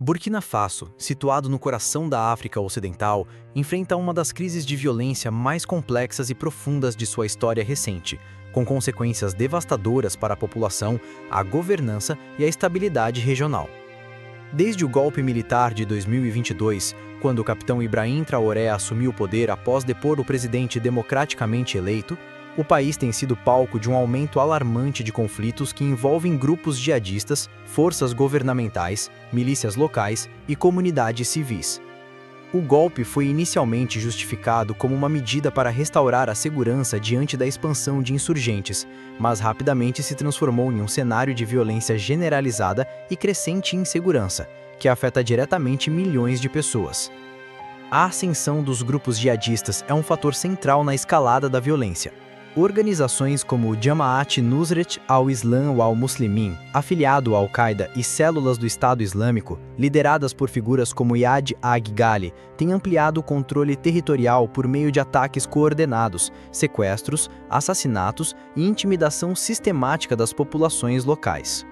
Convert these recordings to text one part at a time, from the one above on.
Burkina Faso, situado no coração da África Ocidental, enfrenta uma das crises de violência mais complexas e profundas de sua história recente, com consequências devastadoras para a população, a governança e a estabilidade regional. Desde o golpe militar de 2022, quando o capitão Ibrahim Traoré assumiu o poder após depor o presidente democraticamente eleito, o país tem sido palco de um aumento alarmante de conflitos que envolvem grupos jihadistas, forças governamentais, milícias locais e comunidades civis. O golpe foi inicialmente justificado como uma medida para restaurar a segurança diante da expansão de insurgentes, mas rapidamente se transformou em um cenário de violência generalizada e crescente insegurança, que afeta diretamente milhões de pessoas. A ascensão dos grupos jihadistas é um fator central na escalada da violência. Organizações como Jamaat Nusret al-Islam wal-Muslimin, afiliado à Al-Qaeda, e células do Estado Islâmico, lideradas por figuras como Iyad Ghali, têm ampliado o controle territorial por meio de ataques coordenados, sequestros, assassinatos e intimidação sistemática das populações locais.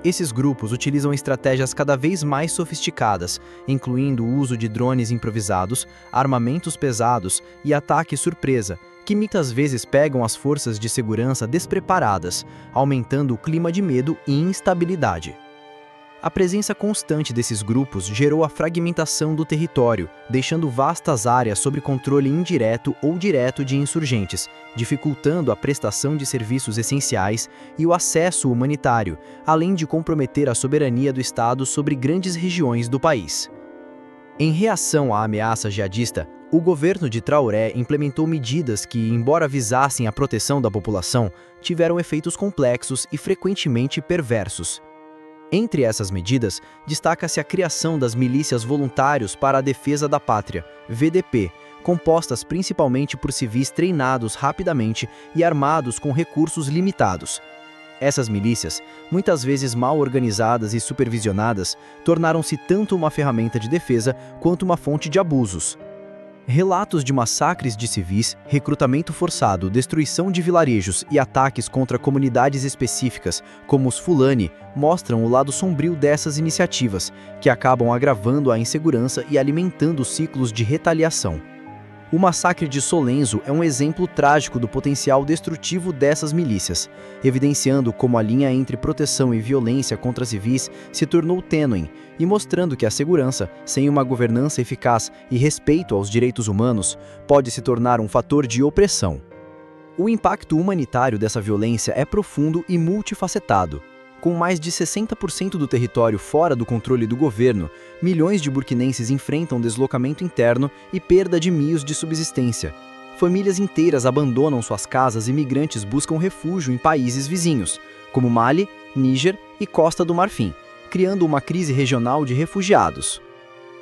Esses grupos utilizam estratégias cada vez mais sofisticadas, incluindo o uso de drones improvisados, armamentos pesados e ataques surpresa, que muitas vezes pegam as forças de segurança despreparadas, aumentando o clima de medo e instabilidade. A presença constante desses grupos gerou a fragmentação do território, deixando vastas áreas sob controle indireto ou direto de insurgentes, dificultando a prestação de serviços essenciais e o acesso humanitário, além de comprometer a soberania do Estado sobre grandes regiões do país. Em reação à ameaça jihadista, o governo de Traoré implementou medidas que, embora visassem a proteção da população, tiveram efeitos complexos e frequentemente perversos. Entre essas medidas, destaca-se a criação das Milícias Voluntários para a Defesa da Pátria, VDP, compostas principalmente por civis treinados rapidamente e armados com recursos limitados. Essas milícias, muitas vezes mal organizadas e supervisionadas, tornaram-se tanto uma ferramenta de defesa quanto uma fonte de abusos. Relatos de massacres de civis, recrutamento forçado, destruição de vilarejos e ataques contra comunidades específicas, como os Fulani, mostram o lado sombrio dessas iniciativas, que acabam agravando a insegurança e alimentando ciclos de retaliação. O massacre de Solenzo é um exemplo trágico do potencial destrutivo dessas milícias, evidenciando como a linha entre proteção e violência contra civis se tornou tênue e mostrando que a segurança, sem uma governança eficaz e respeito aos direitos humanos, pode se tornar um fator de opressão. O impacto humanitário dessa violência é profundo e multifacetado. Com mais de 60% do território fora do controle do governo, milhões de burkinenses enfrentam deslocamento interno e perda de meios de subsistência. Famílias inteiras abandonam suas casas e migrantes buscam refúgio em países vizinhos, como Mali, Níger e Costa do Marfim, criando uma crise regional de refugiados.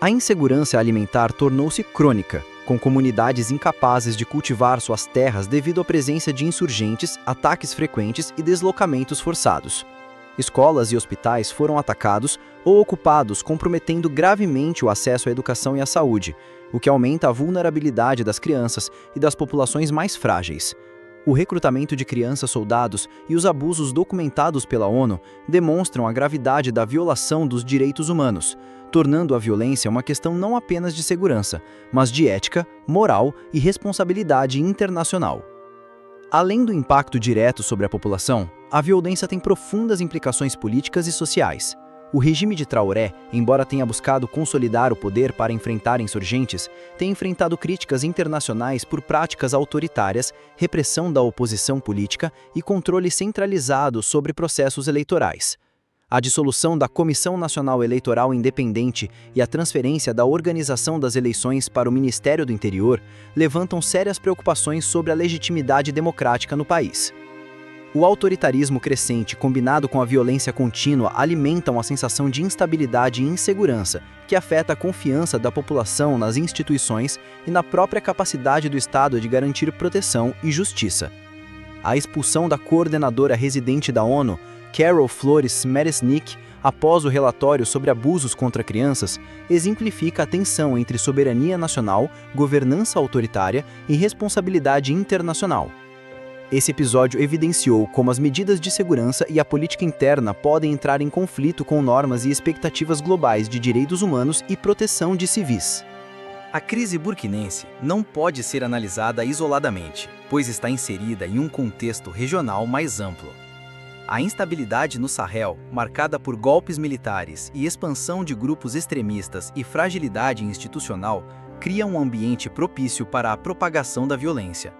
A insegurança alimentar tornou-se crônica, com comunidades incapazes de cultivar suas terras devido à presença de insurgentes, ataques frequentes e deslocamentos forçados. Escolas e hospitais foram atacados ou ocupados, comprometendo gravemente o acesso à educação e à saúde, o que aumenta a vulnerabilidade das crianças e das populações mais frágeis. O recrutamento de crianças-soldados e os abusos documentados pela ONU demonstram a gravidade da violação dos direitos humanos, tornando a violência uma questão não apenas de segurança, mas de ética, moral e responsabilidade internacional. Além do impacto direto sobre a população, a violência tem profundas implicações políticas e sociais. O regime de Traoré, embora tenha buscado consolidar o poder para enfrentar insurgentes, tem enfrentado críticas internacionais por práticas autoritárias, repressão da oposição política e controle centralizado sobre processos eleitorais. A dissolução da Comissão Nacional Eleitoral Independente e a transferência da organização das eleições para o Ministério do Interior levantam sérias preocupações sobre a legitimidade democrática no país. O autoritarismo crescente, combinado com a violência contínua, alimentam a sensação de instabilidade e insegurança, que afeta a confiança da população nas instituições e na própria capacidade do Estado de garantir proteção e justiça. A expulsão da coordenadora residente da ONU, Carol Flores Meresnick, após o relatório sobre abusos contra crianças, exemplifica a tensão entre soberania nacional, governança autoritária e responsabilidade internacional. Esse episódio evidenciou como as medidas de segurança e a política interna podem entrar em conflito com normas e expectativas globais de direitos humanos e proteção de civis. A crise burkinense não pode ser analisada isoladamente, pois está inserida em um contexto regional mais amplo. A instabilidade no Sahel, marcada por golpes militares e expansão de grupos extremistas e fragilidade institucional, cria um ambiente propício para a propagação da violência.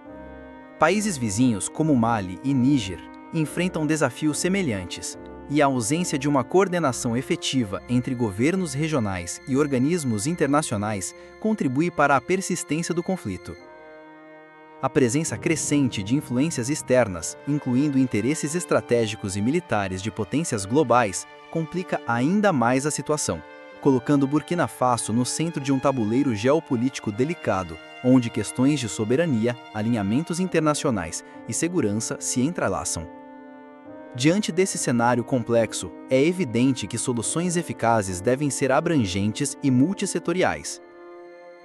Países vizinhos como Mali e Níger enfrentam desafios semelhantes, e a ausência de uma coordenação efetiva entre governos regionais e organismos internacionais contribui para a persistência do conflito. A presença crescente de influências externas, incluindo interesses estratégicos e militares de potências globais, complica ainda mais a situação, colocando Burkina Faso no centro de um tabuleiro geopolítico delicado, onde questões de soberania, alinhamentos internacionais e segurança se entrelaçam. Diante desse cenário complexo, é evidente que soluções eficazes devem ser abrangentes e multissetoriais.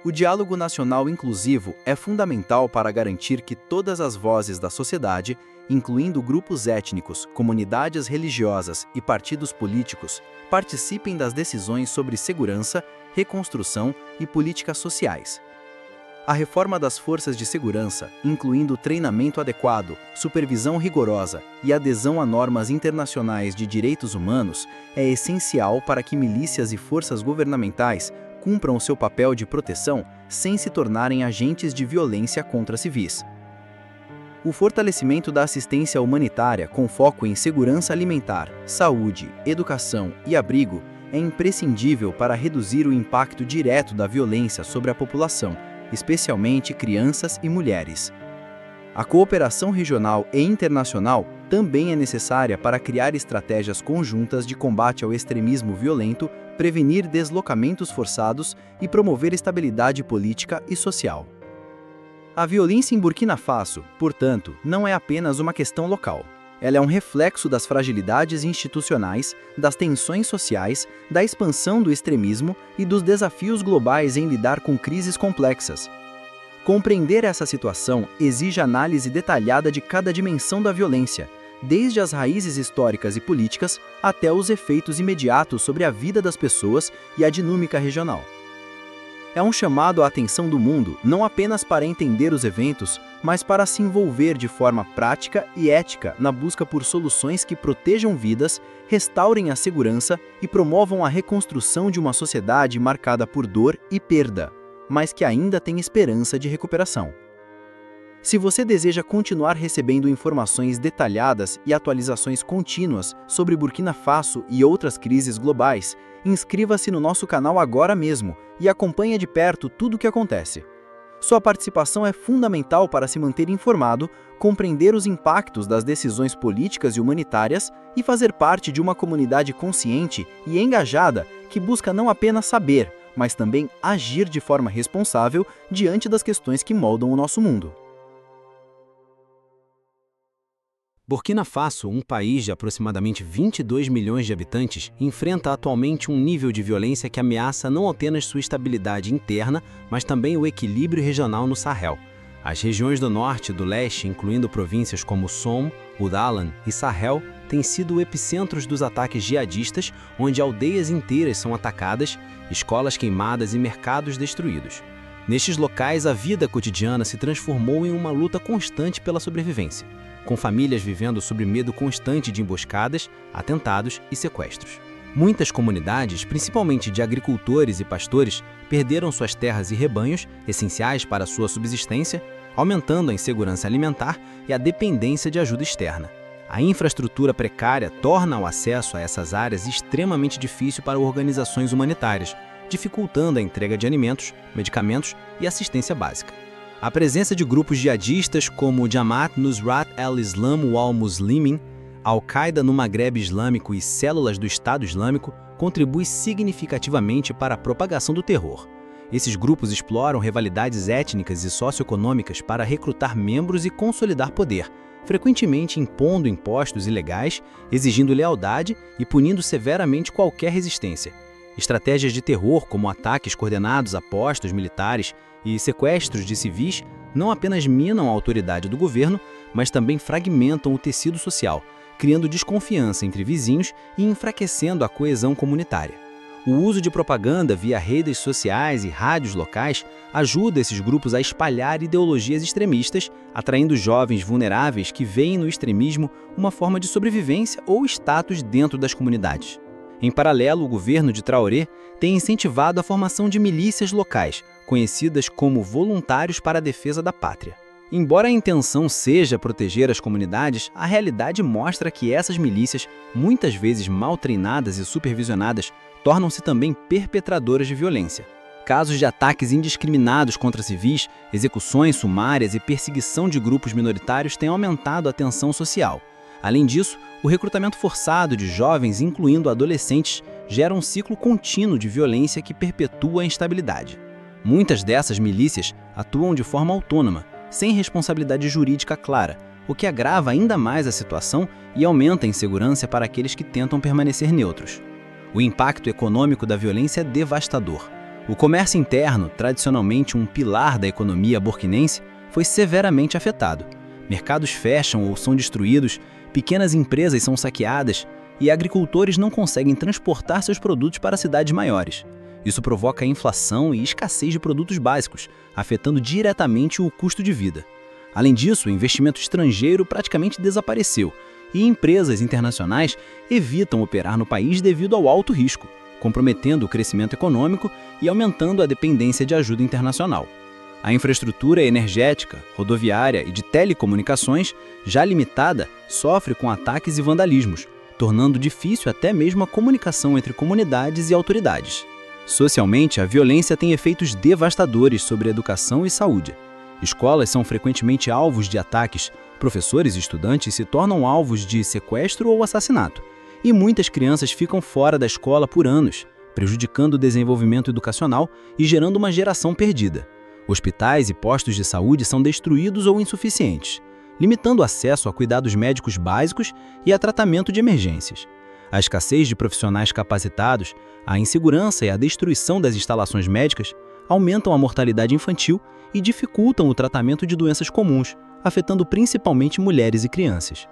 O diálogo nacional inclusivo é fundamental para garantir que todas as vozes da sociedade, incluindo grupos étnicos, comunidades religiosas e partidos políticos, participem das decisões sobre segurança, reconstrução e políticas sociais. A reforma das forças de segurança, incluindo treinamento adequado, supervisão rigorosa e adesão a normas internacionais de direitos humanos, é essencial para que milícias e forças governamentais cumpram o seu papel de proteção sem se tornarem agentes de violência contra civis. O fortalecimento da assistência humanitária com foco em segurança alimentar, saúde, educação e abrigo é imprescindível para reduzir o impacto direto da violência sobre a população, especialmente crianças e mulheres. A cooperação regional e internacional também é necessária para criar estratégias conjuntas de combate ao extremismo violento, prevenir deslocamentos forçados e promover estabilidade política e social. A violência em Burkina Faso, portanto, não é apenas uma questão local. Ela é um reflexo das fragilidades institucionais, das tensões sociais, da expansão do extremismo e dos desafios globais em lidar com crises complexas. Compreender essa situação exige análise detalhada de cada dimensão da violência, desde as raízes históricas e políticas até os efeitos imediatos sobre a vida das pessoas e a dinâmica regional. É um chamado à atenção do mundo não apenas para entender os eventos, mas para se envolver de forma prática e ética na busca por soluções que protejam vidas, restaurem a segurança e promovam a reconstrução de uma sociedade marcada por dor e perda, mas que ainda tem esperança de recuperação. Se você deseja continuar recebendo informações detalhadas e atualizações contínuas sobre Burkina Faso e outras crises globais, inscreva-se no nosso canal agora mesmo e acompanhe de perto tudo o que acontece. Sua participação é fundamental para se manter informado, compreender os impactos das decisões políticas e humanitárias e fazer parte de uma comunidade consciente e engajada que busca não apenas saber, mas também agir de forma responsável diante das questões que moldam o nosso mundo. Burkina Faso, um país de aproximadamente 22 milhões de habitantes, enfrenta atualmente um nível de violência que ameaça não apenas sua estabilidade interna, mas também o equilíbrio regional no Sahel. As regiões do norte e do leste, incluindo províncias como Somme, Ouaddalan e Sahel, têm sido epicentros dos ataques jihadistas, onde aldeias inteiras são atacadas, escolas queimadas e mercados destruídos. Nestes locais, a vida cotidiana se transformou em uma luta constante pela sobrevivência, com famílias vivendo sob medo constante de emboscadas, atentados e sequestros. Muitas comunidades, principalmente de agricultores e pastores, perderam suas terras e rebanhos, essenciais para sua subsistência, aumentando a insegurança alimentar e a dependência de ajuda externa. A infraestrutura precária torna o acesso a essas áreas extremamente difícil para organizações humanitárias, dificultando a entrega de alimentos, medicamentos e assistência básica. A presença de grupos jihadistas como o Jamaat Nusrat al-Islam wal-Muslimin, Al-Qaeda no Magrebe Islâmico e células do Estado Islâmico contribui significativamente para a propagação do terror. Esses grupos exploram rivalidades étnicas e socioeconômicas para recrutar membros e consolidar poder, frequentemente impondo impostos ilegais, exigindo lealdade e punindo severamente qualquer resistência. Estratégias de terror, como ataques coordenados a postos militares e sequestros de civis, não apenas minam a autoridade do governo, mas também fragmentam o tecido social, criando desconfiança entre vizinhos e enfraquecendo a coesão comunitária. O uso de propaganda via redes sociais e rádios locais ajuda esses grupos a espalhar ideologias extremistas, atraindo jovens vulneráveis que veem no extremismo uma forma de sobrevivência ou status dentro das comunidades. Em paralelo, o governo de Traoré tem incentivado a formação de milícias locais, conhecidas como voluntários para a defesa da pátria. Embora a intenção seja proteger as comunidades, a realidade mostra que essas milícias, muitas vezes mal treinadas e supervisionadas, tornam-se também perpetradoras de violência. Casos de ataques indiscriminados contra civis, execuções sumárias e perseguição de grupos minoritários têm aumentado a tensão social. Além disso, o recrutamento forçado de jovens, incluindo adolescentes, gera um ciclo contínuo de violência que perpetua a instabilidade. Muitas dessas milícias atuam de forma autônoma, sem responsabilidade jurídica clara, o que agrava ainda mais a situação e aumenta a insegurança para aqueles que tentam permanecer neutros. O impacto econômico da violência é devastador. O comércio interno, tradicionalmente um pilar da economia burkinense, foi severamente afetado. Mercados fecham ou são destruídos, pequenas empresas são saqueadas e agricultores não conseguem transportar seus produtos para cidades maiores. Isso provoca inflação e escassez de produtos básicos, afetando diretamente o custo de vida. Além disso, o investimento estrangeiro praticamente desapareceu e empresas internacionais evitam operar no país devido ao alto risco, comprometendo o crescimento econômico e aumentando a dependência de ajuda internacional. A infraestrutura energética, rodoviária e de telecomunicações, já limitada, sofre com ataques e vandalismos, tornando difícil até mesmo a comunicação entre comunidades e autoridades. Socialmente, a violência tem efeitos devastadores sobre a educação e saúde. Escolas são frequentemente alvos de ataques, professores e estudantes se tornam alvos de sequestro ou assassinato, e muitas crianças ficam fora da escola por anos, prejudicando o desenvolvimento educacional e gerando uma geração perdida. Hospitais e postos de saúde são destruídos ou insuficientes, limitando o acesso a cuidados médicos básicos e a tratamento de emergências. A escassez de profissionais capacitados, a insegurança e a destruição das instalações médicas aumentam a mortalidade infantil e dificultam o tratamento de doenças comuns, afetando principalmente mulheres e crianças.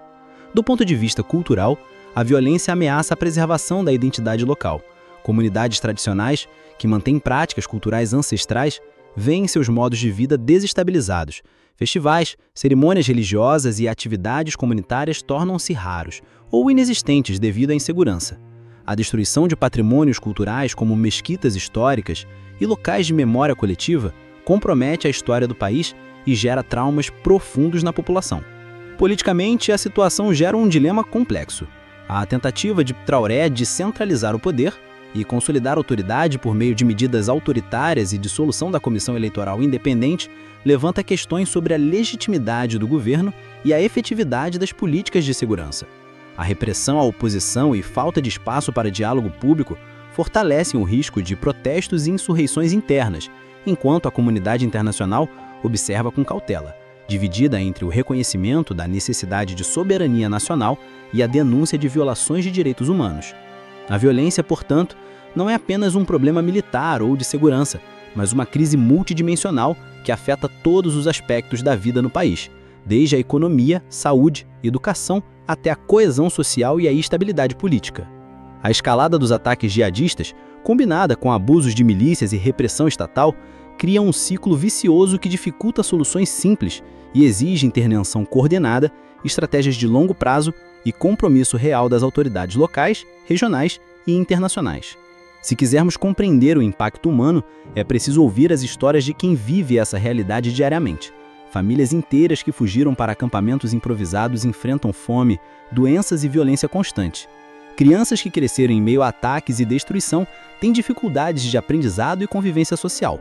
Do ponto de vista cultural, a violência ameaça a preservação da identidade local. Comunidades tradicionais, que mantêm práticas culturais ancestrais, veem seus modos de vida desestabilizados. Festivais, cerimônias religiosas e atividades comunitárias tornam-se raros ou inexistentes devido à insegurança. A destruição de patrimônios culturais como mesquitas históricas e locais de memória coletiva compromete a história do país e gera traumas profundos na população. Politicamente, a situação gera um dilema complexo. A tentativa de Traoré de centralizar o poder e consolidar a autoridade por meio de medidas autoritárias e dissolução da Comissão Eleitoral Independente levanta questões sobre a legitimidade do governo e a efetividade das políticas de segurança. A repressão à oposição e falta de espaço para diálogo público fortalecem o risco de protestos e insurreições internas, enquanto a comunidade internacional observa com cautela, dividida entre o reconhecimento da necessidade de soberania nacional e a denúncia de violações de direitos humanos. A violência, portanto, não é apenas um problema militar ou de segurança, mas uma crise multidimensional que afeta todos os aspectos da vida no país, desde a economia, saúde, educação, até a coesão social e a estabilidade política. A escalada dos ataques jihadistas, combinada com abusos de milícias e repressão estatal, cria um ciclo vicioso que dificulta soluções simples e exige intervenção coordenada, estratégias de longo prazo e compromisso real das autoridades locais, regionais e internacionais. Se quisermos compreender o impacto humano, é preciso ouvir as histórias de quem vive essa realidade diariamente. Famílias inteiras que fugiram para acampamentos improvisados enfrentam fome, doenças e violência constante. Crianças que cresceram em meio a ataques e destruição têm dificuldades de aprendizado e convivência social.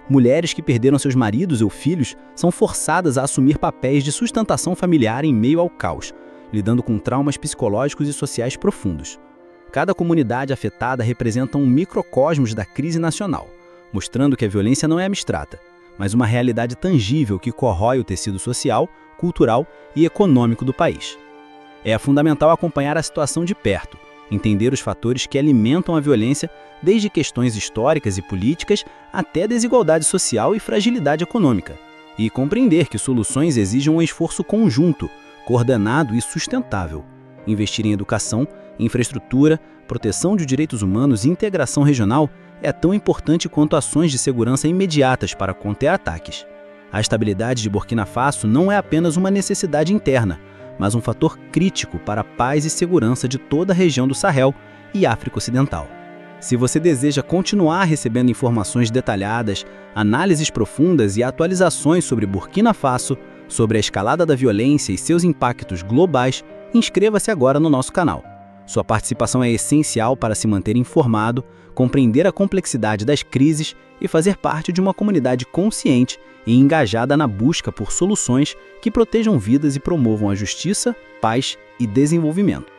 Mulheres que perderam seus maridos ou filhos são forçadas a assumir papéis de sustentação familiar em meio ao caos, lidando com traumas psicológicos e sociais profundos. Cada comunidade afetada representa um microcosmos da crise nacional, mostrando que a violência não é abstrata, mas uma realidade tangível que corrói o tecido social, cultural e econômico do país. É fundamental acompanhar a situação de perto, entender os fatores que alimentam a violência, desde questões históricas e políticas até desigualdade social e fragilidade econômica, e compreender que soluções exigem um esforço conjunto, coordenado e sustentável. Investir em educação, infraestrutura, proteção de direitos humanos e integração regional é tão importante quanto ações de segurança imediatas para conter ataques. A estabilidade de Burkina Faso não é apenas uma necessidade interna, mas um fator crítico para a paz e segurança de toda a região do Sahel e África Ocidental. Se você deseja continuar recebendo informações detalhadas, análises profundas e atualizações sobre Burkina Faso, sobre a escalada da violência e seus impactos globais, inscreva-se agora no nosso canal. Sua participação é essencial para se manter informado, compreender a complexidade das crises e fazer parte de uma comunidade consciente e engajada na busca por soluções que protejam vidas e promovam a justiça, paz e desenvolvimento.